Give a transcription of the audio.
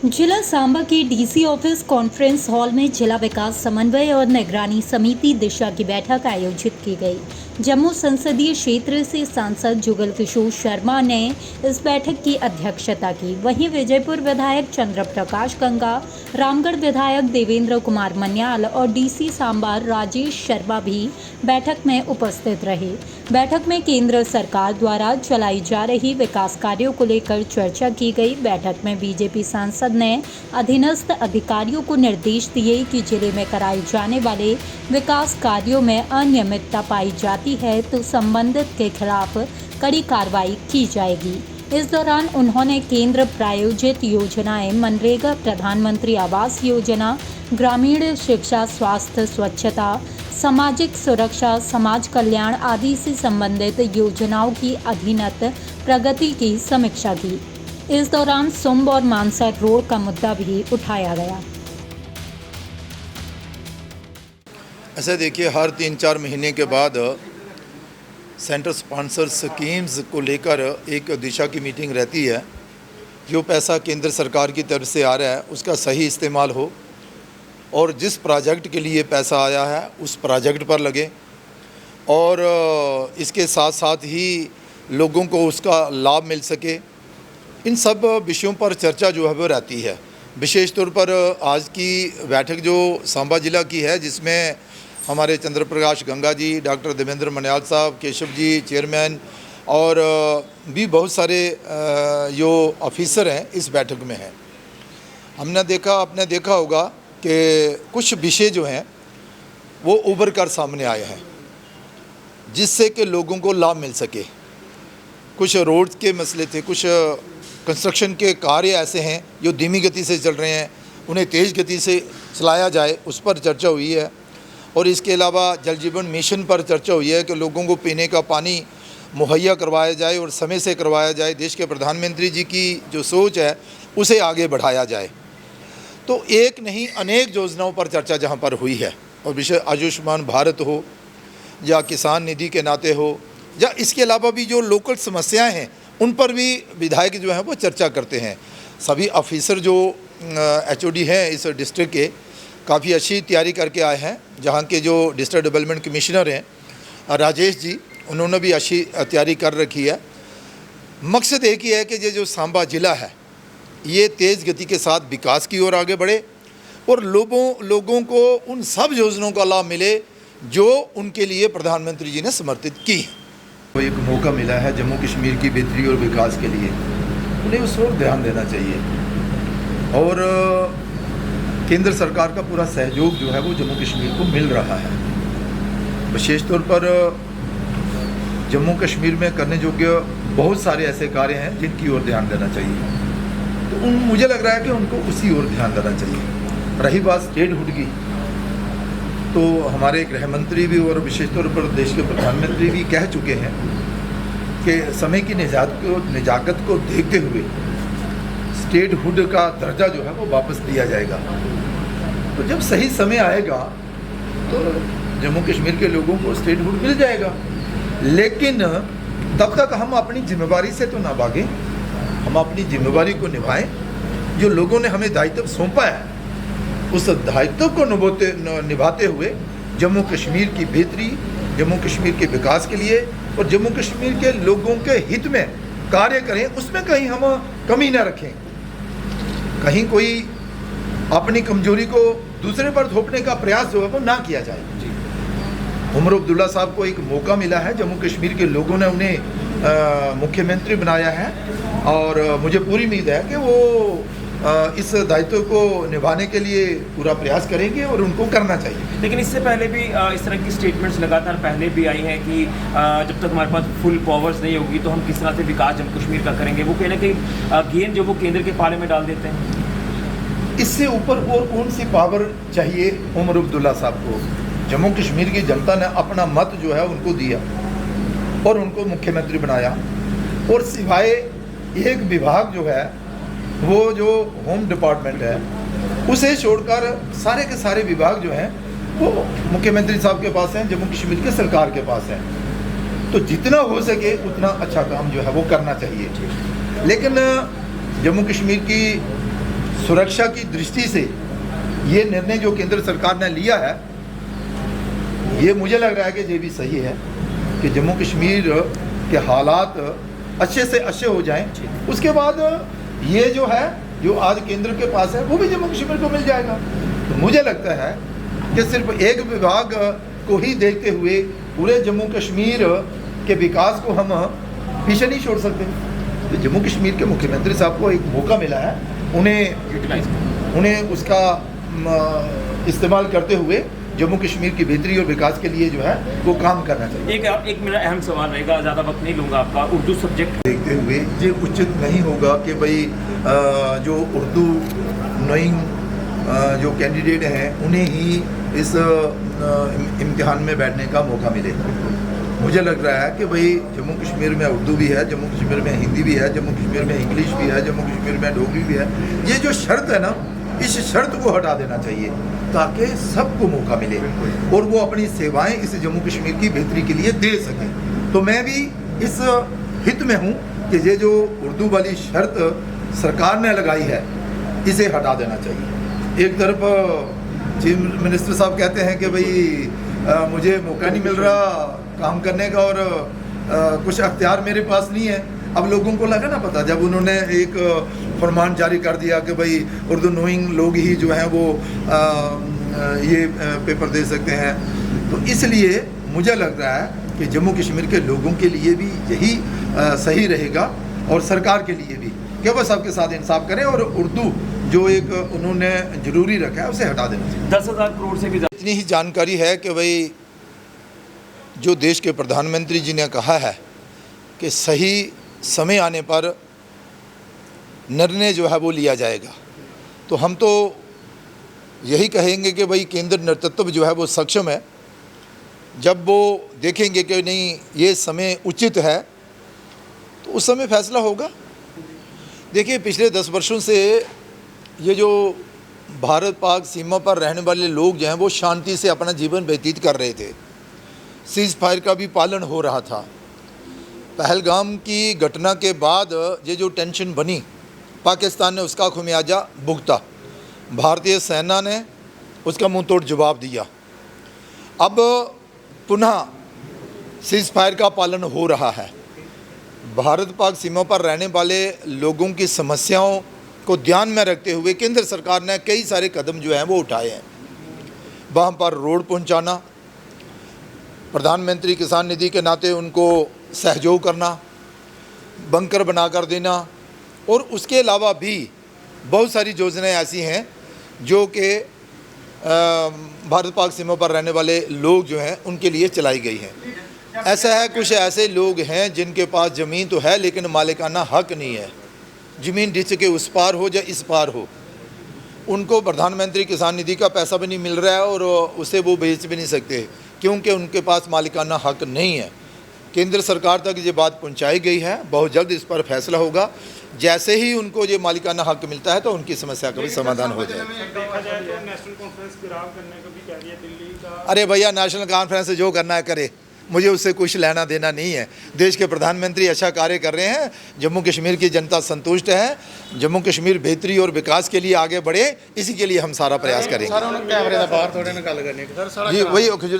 जिला सांबा के DC office conference hall में जिला विकास समन्वय और निगरानी समिति दिशा की बैठक आयोजित की गई। जम्मू संसदीय क्षेत्र से सांसद जुगल किशोर शर्मा ने इस बैठक की अध्यक्षता की। वहीं विजयपुर विधायक चंद्र प्रकाश गंगा, रामगढ़ विधायक देवेंद्र कुमार मन्याल और डीसी सांबा राजेश शर्मा भी बैठक में उपस्थित रहे। बैठक में केंद्र सरकार द्वारा चलाई जा रही विकास कार्यों को लेकर चर्चा की गई। बैठक में बीजेपी सांसद ने अधीनस्थ अधिकारियों को निर्देश दिए कि जिले में कराए जाने वाले विकास कार्यों में अनियमितता पाई जाती है तो संबंधित के खिलाफ कड़ी कार्रवाई की जाएगी। इस दौरान उन्होंने केंद्र प्रायोजित योजनाएं, मनरेगा, प्रधानमंत्री आवास योजना, ग्रामीण शिक्षा, स्वास्थ्य, स्वच्छता, सामाजिक सुरक्षा, समाज कल्याण आदि से संबंधित योजनाओं की अधीनत प्रगति की समीक्षा की। इस दौरान सुंब और मानसर रोड का मुद्दा भी उठाया गया। ऐसे देखिए, हर 3-4 महीने के बाद सेंटर स्पॉन्सर स्कीम्स को लेकर एक दिशा की मीटिंग रहती है। जो पैसा केंद्र सरकार की तरफ से आ रहा है उसका सही इस्तेमाल हो और जिस प्रोजेक्ट के लिए पैसा आया है उस प्रोजेक्ट पर लगे और इसके साथ साथ ही लोगों को उसका लाभ मिल सके। इन सब विषयों पर चर्चा जो है वो रहती है। विशेष तौर पर आज की बैठक जो सांबा जिला की है, जिसमें हमारे चंद्र प्रकाश गंगा जी, डॉक्टर देवेंद्र मन्याल साहब, केशव जी चेयरमैन और भी बहुत सारे जो ऑफिसर हैं इस बैठक में हैं। आपने देखा होगा कि कुछ विषय जो हैं वो उभर कर सामने आए हैं जिससे कि लोगों को लाभ मिल सके। कुछ रोड के मसले थे, कुछ कंस्ट्रक्शन के कार्य ऐसे हैं जो धीमी गति से चल रहे हैं, उन्हें तेज़ गति से चलाया जाए, उस पर चर्चा हुई है। और इसके अलावा जल जीवन मिशन पर चर्चा हुई है कि लोगों को पीने का पानी मुहैया करवाया जाए और समय से करवाया जाए। देश के प्रधानमंत्री जी की जो सोच है उसे आगे बढ़ाया जाए। तो एक नहीं अनेक योजनाओं पर चर्चा जहाँ पर हुई है, और विषय आयुष्मान भारत हो या किसान निधि के नाते हो या इसके अलावा भी जो लोकल समस्याएं हैं उन पर भी विधायक जो हैं वो चर्चा करते हैं। सभी ऑफिसर जो HOD हैं इस डिस्ट्रिक्ट के काफ़ी अच्छी तैयारी करके आए हैं। जहाँ के जो डिस्ट्रिक्ट डेवलपमेंट कमिश्नर हैं राजेश जी, उन्होंने भी अच्छी तैयारी कर रखी है। मकसद एक ही है कि ये जो सांबा ज़िला है ये तेज़ गति के साथ विकास की ओर आगे बढ़े और लोगों को उन सब योजनाओं का लाभ मिले जो उनके लिए प्रधानमंत्री जी ने समर्पित की है। तो एक मौका मिला है जम्मू कश्मीर की बेहतरी और विकास के लिए, उन्हें उस ओर ध्यान देना चाहिए और केंद्र सरकार का पूरा सहयोग जो है वो जम्मू कश्मीर को मिल रहा है। विशेष तौर पर जम्मू कश्मीर में करने योग्य बहुत सारे ऐसे कार्य हैं जिनकी ओर ध्यान देना चाहिए। तो मुझे लग रहा है कि उनको उसी ओर ध्यान देना चाहिए। रही बात स्टेट हुड की, तो हमारे गृह मंत्री भी और विशेष तौर पर देश के प्रधानमंत्री भी कह चुके हैं कि समय की निजाकत को देखते हुए स्टेट हुड का दर्जा जो है वो वापस लिया जाएगा। तो जब सही समय आएगा तो जम्मू कश्मीर के लोगों को स्टेट हुड मिल जाएगा। लेकिन तब तक हम अपनी जिम्मेवारी से तो ना भागें, हम अपनी जिम्मेवारी को निभाएं। जो लोगों ने हमें दायित्व सौंपा है उस दायित्व को निभाते हुए जम्मू कश्मीर की बेहतरी, जम्मू कश्मीर के विकास के लिए और जम्मू कश्मीर के लोगों के हित में कार्य करें। उसमें कहीं हम कमी न रखें, कहीं कोई अपनी कमजोरी को दूसरे पर थोपने का प्रयास जो है वो ना किया जाए। उमर अब्दुल्ला साहब को एक मौका मिला है, जम्मू कश्मीर के लोगों ने उन्हें मुख्यमंत्री बनाया है और मुझे पूरी उम्मीद है कि वो इस दायित्व को निभाने के लिए पूरा प्रयास करेंगे और उनको करना चाहिए। लेकिन इससे पहले भी इस तरह की स्टेटमेंट्स लगातार पहले भी आई हैं कि जब तक हमारे पास फुल पावर्स नहीं होगी तो हम किस तरह से विकास जम्मू कश्मीर का करेंगे। वो कहीं ना कहीं गेंद जो वो केंद्र के पाले में डाल देते हैं। इससे ऊपर और कौन सी पावर चाहिए उमर अब्दुल्ला साहब को? जम्मू कश्मीर की जनता ने अपना मत जो है उनको दिया और उनको मुख्यमंत्री बनाया और सिवाय एक विभाग जो है वो जो होम डिपार्टमेंट है उसे छोड़कर सारे के सारे विभाग जो हैं वो मुख्यमंत्री साहब के पास हैं, जम्मू कश्मीर के सरकार के पास हैं। तो जितना हो सके उतना अच्छा काम जो है वो करना चाहिए। लेकिन जम्मू कश्मीर की सुरक्षा की दृष्टि से ये निर्णय जो केंद्र सरकार ने लिया है, ये मुझे लग रहा है कि ये भी सही है कि जम्मू कश्मीर के हालात अच्छे से अच्छे हो जाएं। उसके बाद ये जो है, जो आज केंद्र के पास है, वो भी जम्मू कश्मीर को मिल जाएगा। तो मुझे लगता है कि सिर्फ एक विभाग को ही देखते हुए पूरे जम्मू कश्मीर के विकास को हम पीछे नहीं छोड़ सकते। तो जम्मू कश्मीर के मुख्यमंत्री साहब को एक मौका मिला है, उन्हें उसका इस्तेमाल करते हुए जम्मू कश्मीर की बेहतरी और विकास के लिए जो है वो काम करना चाहिए। एक मेरा अहम सवाल रहेगा, ज़्यादा वक्त नहीं लूँगा आपका। उर्दू सब्जेक्ट देखते हुए ये उचित नहीं होगा कि भाई जो उर्दू नोइंग जो कैंडिडेट हैं उन्हें ही इस इम्तिहान में बैठने का मौका मिले। मुझे लग रहा है कि भाई जम्मू कश्मीर में उर्दू भी है, जम्मू कश्मीर में हिंदी भी है, जम्मू कश्मीर में इंग्लिश भी है, जम्मू कश्मीर में डोगरी भी है। ये जो शर्त है ना, इस शर्त को हटा देना चाहिए ताकि सबको मौका मिले और वो अपनी सेवाएं इस जम्मू कश्मीर की बेहतरी के लिए दे सकें। तो मैं भी इस हित में हूँ कि ये जो उर्दू वाली शर्त सरकार ने लगाई है, इसे हटा देना चाहिए। एक तरफ चीफ मिनिस्टर साहब कहते हैं कि भाई मुझे मौका नहीं मिल रहा काम करने का और कुछ अख्तियार मेरे पास नहीं है। अब लोगों को लगा ना पता, जब उन्होंने एक फरमान जारी कर दिया कि भाई उर्दू नोइंग लोग ही जो हैं वो ये पेपर दे सकते हैं, तो इसलिए मुझे लग रहा है कि जम्मू कश्मीर के लोगों के लिए भी यही सही रहेगा और सरकार के लिए भी कि वो सबके साथ इंसाफ करें और उर्दू जो एक उन्होंने ज़रूरी रखा है उसे हटा देना चाहिए। 10,000 करोड़ से भी ज़्यादा इतनी ही जानकारी है कि भाई जो देश के प्रधानमंत्री जी ने कहा है कि सही समय आने पर निर्णय जो है वो लिया जाएगा, तो हम तो यही कहेंगे कि भाई केंद्र नेतृत्व जो है वो सक्षम है। जब वो देखेंगे कि नहीं ये समय उचित है तो उस समय फैसला होगा। देखिए, पिछले 10 वर्षों से ये जो भारत पाक सीमा पर रहने वाले लोग जो हैं वो शांति से अपना जीवन व्यतीत कर रहे थे। सीज़ फायर का भी पालन हो रहा था। पहलगाम की घटना के बाद ये जो टेंशन बनी, पाकिस्तान ने उसका खुमियाजा भुगता, भारतीय सेना ने उसका मुंह तोड़ जवाब दिया। अब पुनः सीज़ फायर का पालन हो रहा है। भारत पाक सीमा पर रहने वाले लोगों की समस्याओं को ध्यान में रखते हुए केंद्र सरकार ने कई सारे कदम जो हैं वो उठाए हैं। वहाँ पर रोड पहुँचाना, प्रधानमंत्री किसान निधि के नाते उनको सहयोग करना, बंकर बना कर देना, और उसके अलावा भी बहुत सारी योजनाएं ऐसी हैं जो कि भारत पाक सीमा पर रहने वाले लोग जो हैं उनके लिए चलाई गई हैं। ऐसा है, कुछ ऐसे लोग हैं जिनके पास ज़मीन तो है लेकिन मालिकाना हक नहीं है। ज़मीन डिच के उस पार हो या इस पार हो, उनको प्रधानमंत्री किसान निधि का पैसा भी नहीं मिल रहा है और उसे वो बेच भी नहीं सकते क्योंकि उनके पास मालिकाना हक नहीं है। केंद्र सरकार तक ये बात पहुंचाई गई है, बहुत जल्द इस पर फैसला होगा। जैसे ही उनको ये मालिकाना हक मिलता है तो उनकी समस्या का भी समाधान हो जाएगा। अरे भैया, नेशनल कॉन्फ्रेंस से जो करना है करे, मुझे उससे कुछ लेना देना नहीं है। देश के प्रधानमंत्री अच्छा कार्य कर रहे हैं, जम्मू कश्मीर की जनता संतुष्ट है, जम्मू कश्मीर बेहतरी और विकास के लिए आगे बढ़े, इसी के लिए हम सारा प्रयास करेंगे। जी वही खजूर